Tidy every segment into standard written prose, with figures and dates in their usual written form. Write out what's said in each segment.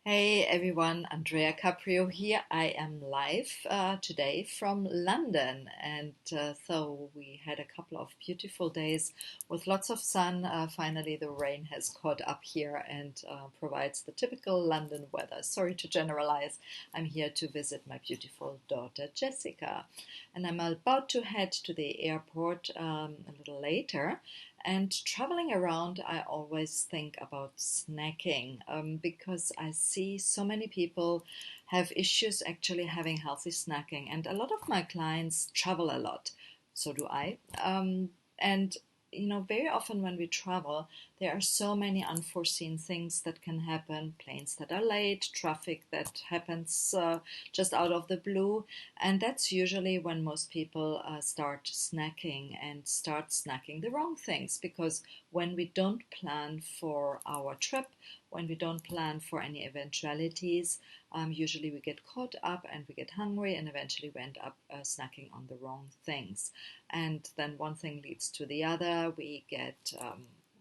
Hey everyone, Andrea Caprio here. I am live today from London, and so we had a couple of beautiful days with lots of sun. Finally, the rain has caught up here and provides the typical London weather. Sorry to generalize. I'm here to visit my beautiful daughter Jessica, and I'm about to head to the airport a little later. And traveling around, I always think about snacking because I see so many people have issues actually having healthy snacking. And a lot of my clients travel a lot. So do I. And very often when we travel, there are so many unforeseen things that can happen, planes that are late, traffic that happens just out of the blue. And that's usually when most people start snacking and start snacking the wrong things, because when we don't plan for our trip, when we don't plan for any eventualities, usually we get caught up and we get hungry, and eventually we end up snacking on the wrong things. And then one thing leads to the other. We get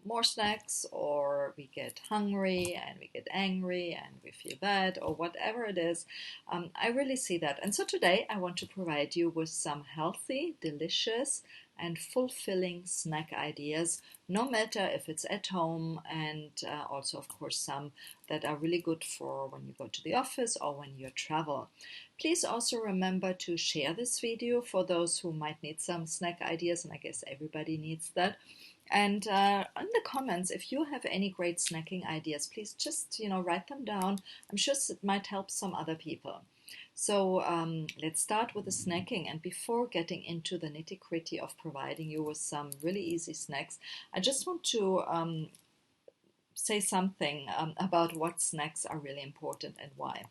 more snacks, or we get hungry and we get angry and we feel bad, or whatever it is. I really see that. And so today I want to provide you with some healthy, delicious, and fulfilling snack ideas, no matter if it's at home, and also, of course, some that are really good for when you go to the office or when you travel. Please also remember to share this video for those who might need some snack ideas, and I guess everybody needs that. And in the comments, if you have any great snacking ideas, please just write them down. I'm sure it might help some other people. So let's start with the snacking. And before getting into the nitty-gritty of providing you with some really easy snacks, I just want to say something about what snacks are really important and why.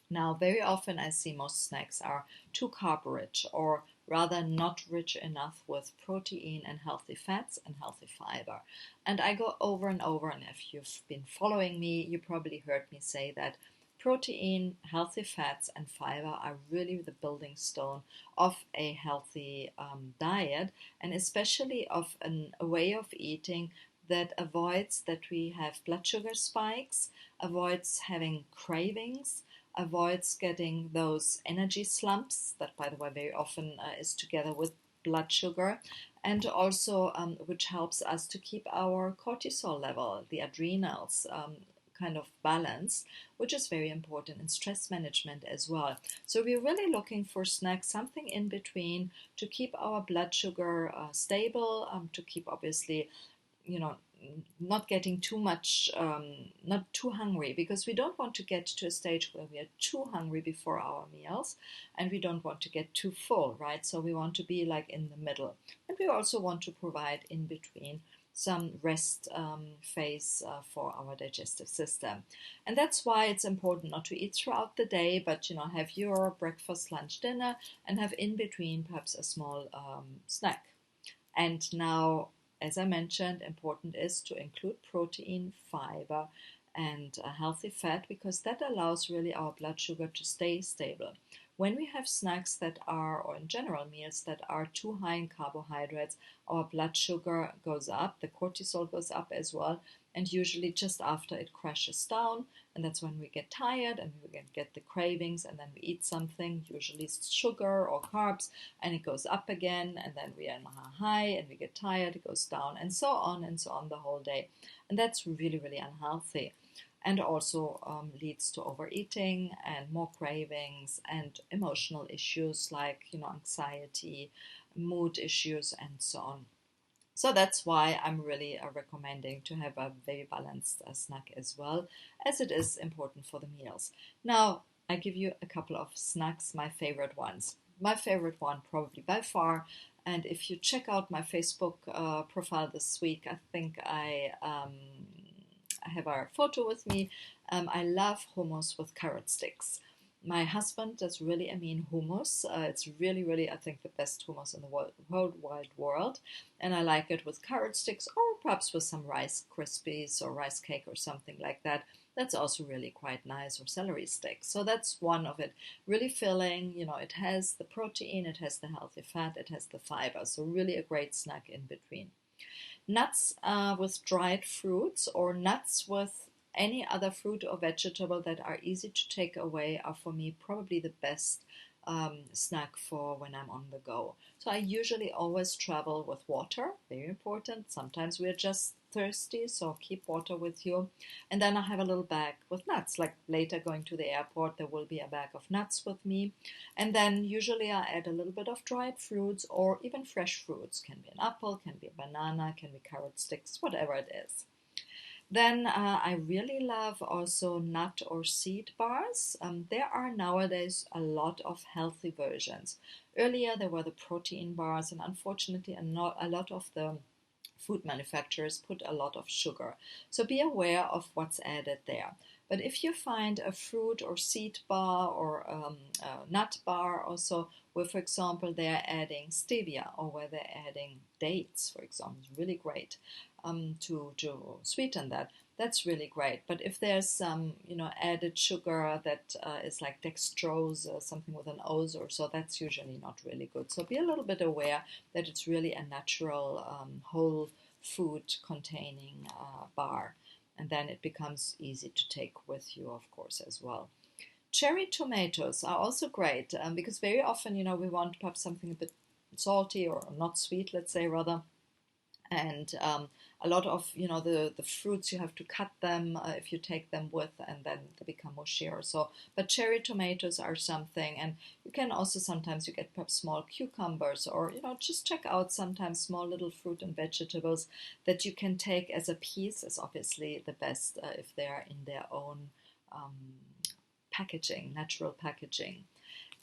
Now, very often I see most snacks are too carb rich, or rather not rich enough with protein and healthy fats and healthy fiber. And I go over and over, and if you've been following me, you probably heard me say that protein, healthy fats, and fiber are really the building stone of a healthy diet, and especially of a way of eating that avoids that we have blood sugar spikes, avoids having cravings, avoids getting those energy slumps that, by the way, very often is together with blood sugar, and also which helps us to keep our cortisol level, the adrenals, kind of balanced, which is very important in stress management as well. So we're really looking for snacks, something in between, to keep our blood sugar stable, to keep, obviously, you know not getting too much, not too hungry, because we don't want to get to a stage where we are too hungry before our meals, and we don't want to get too full, right? So we want to be like in the middle, and we also want to provide in between some rest phase for our digestive system. And that's why it's important not to eat throughout the day, but have your breakfast, lunch, dinner, and have in between perhaps a small snack. And now, as I mentioned, important is to include protein, fiber, and a healthy fat, because that allows really our blood sugar to stay stable. When we have snacks that are, or in general meals that are too high in carbohydrates, our blood sugar goes up, the cortisol goes up as well, and usually just after it crashes down, and that's when we get tired and we get the cravings, and then we eat something, usually sugar or carbs, and it goes up again, and then we are in a high and we get tired, it goes down, and so on the whole day. And that's really, really unhealthy, and also leads to overeating and more cravings and emotional issues like anxiety, mood issues, and so on. So that's why I'm really recommending to have a very balanced snack as well, as it is important for the meals. Now, I give you a couple of snacks, my favorite ones. My favorite one, probably by far, and if you check out my Facebook profile this week, I think I have our photo with me. I love hummus with carrot sticks. My husband does really a mean hummus. It's really, really, I think, the best hummus in the whole wide world. And I like it with carrot sticks, or perhaps with some Rice Krispies or rice cake or something like that. That's also really quite nice, or celery sticks. So that's one of it. Really filling, it has the protein, it has the healthy fat, it has the fiber. So really a great snack in between. Nuts with dried fruits, or nuts with any other fruit or vegetable that are easy to take away are for me probably the best snack for when I'm on the go. So I usually always travel with water, very important. Sometimes we're just thirsty, so keep water with you. And then I have a little bag with nuts. Like later going to the airport, there will be a bag of nuts with me. And then usually I add a little bit of dried fruits or even fresh fruits. Can be an apple, can be a banana, can be carrot sticks, whatever it is. Then I really love also nut or seed bars. There are nowadays a lot of healthy versions. Earlier there were the protein bars, and unfortunately a lot of the food manufacturers put a lot of sugar. So be aware of what's added there. But if you find a fruit or seed bar or a nut bar also, where for example they're adding stevia or where they're adding dates, for example, it's really great to sweeten that. That's really great. But if there's some, added sugar that is like dextrose or something with an O's or so, that's usually not really good. So be a little bit aware that it's really a natural whole food containing bar. And then it becomes easy to take with you, of course, as well. Cherry tomatoes are also great because very often, we want perhaps something a bit salty or not sweet, let's say rather. And a lot of the fruits, you have to cut them if you take them with, and then they become mushy or so. But cherry tomatoes are something, and you can also sometimes you get perhaps small cucumbers, or just check out sometimes small little fruit and vegetables that you can take as a piece. Is obviously the best if they are in their own packaging, natural packaging.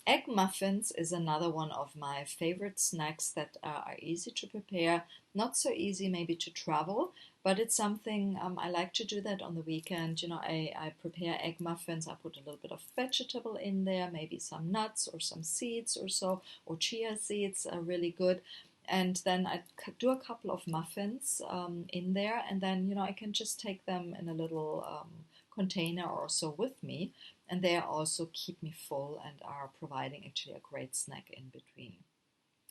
Egg muffins is another one of my favorite snacks that are easy to prepare, not so easy maybe to travel, but it's something I like to do that on the weekend. I prepare egg muffins, I put a little bit of vegetable in there, maybe some nuts or some seeds or so, or chia seeds are really good. And then I do a couple of muffins in there, and then I can just take them in a little container or so with me, and they also keep me full and are providing actually a great snack in between.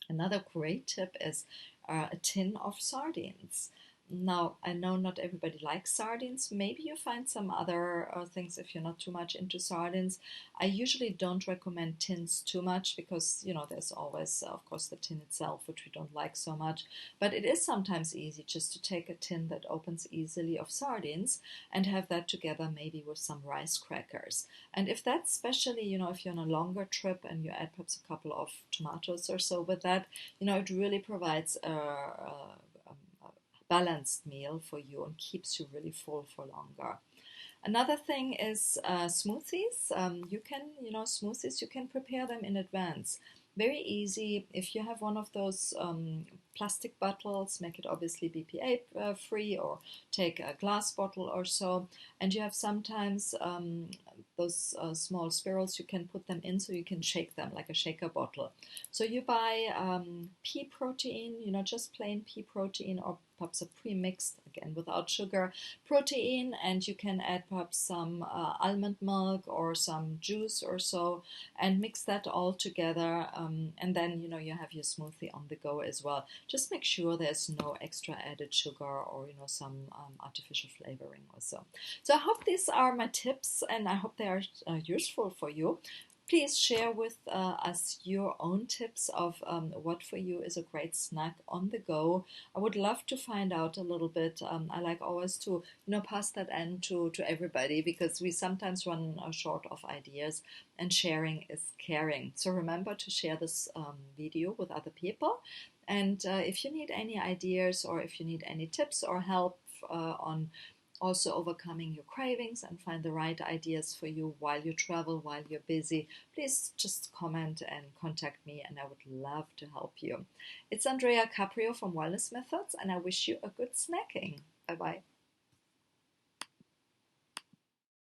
Another great tip is a tin of sardines. Now, I know not everybody likes sardines. Maybe you find some other things if you're not too much into sardines. I usually don't recommend tins too much because, there's always, of course, the tin itself, which we don't like so much. But it is sometimes easy just to take a tin that opens easily of sardines and have that together maybe with some rice crackers. And if that's especially, if you're on a longer trip and you add perhaps a couple of tomatoes or so with that, it really provides a balanced meal for you and keeps you really full for longer. Another thing is smoothies. Smoothies, you can prepare them in advance. Very easy. If you have one of those plastic bottles, make it obviously BPA free, or take a glass bottle or so. And you have sometimes those small spirals, you can put them in so you can shake them like a shaker bottle. So you buy pea protein, just plain pea protein, or perhaps a pre-mixed, again without sugar, protein, and you can add perhaps some almond milk or some juice or so, and mix that all together, and then you have your smoothie on the go as well. Just make sure there's no extra added sugar or some artificial flavoring or so. So I hope these are my tips, and I hope they are useful for you. Please share with us your own tips of what for you is a great snack on the go. I would love to find out a little bit. I like always to pass that on to everybody, because we sometimes run short of ideas, and sharing is caring. So remember to share this video with other people. And if you need any ideas, or if you need any tips or help on also overcoming your cravings and find the right ideas for you while you travel, while you're busy, please just comment and contact me, and I would love to help you. It's Andrea Caprio from Wellness Methods, and I wish you a good snacking. Bye bye.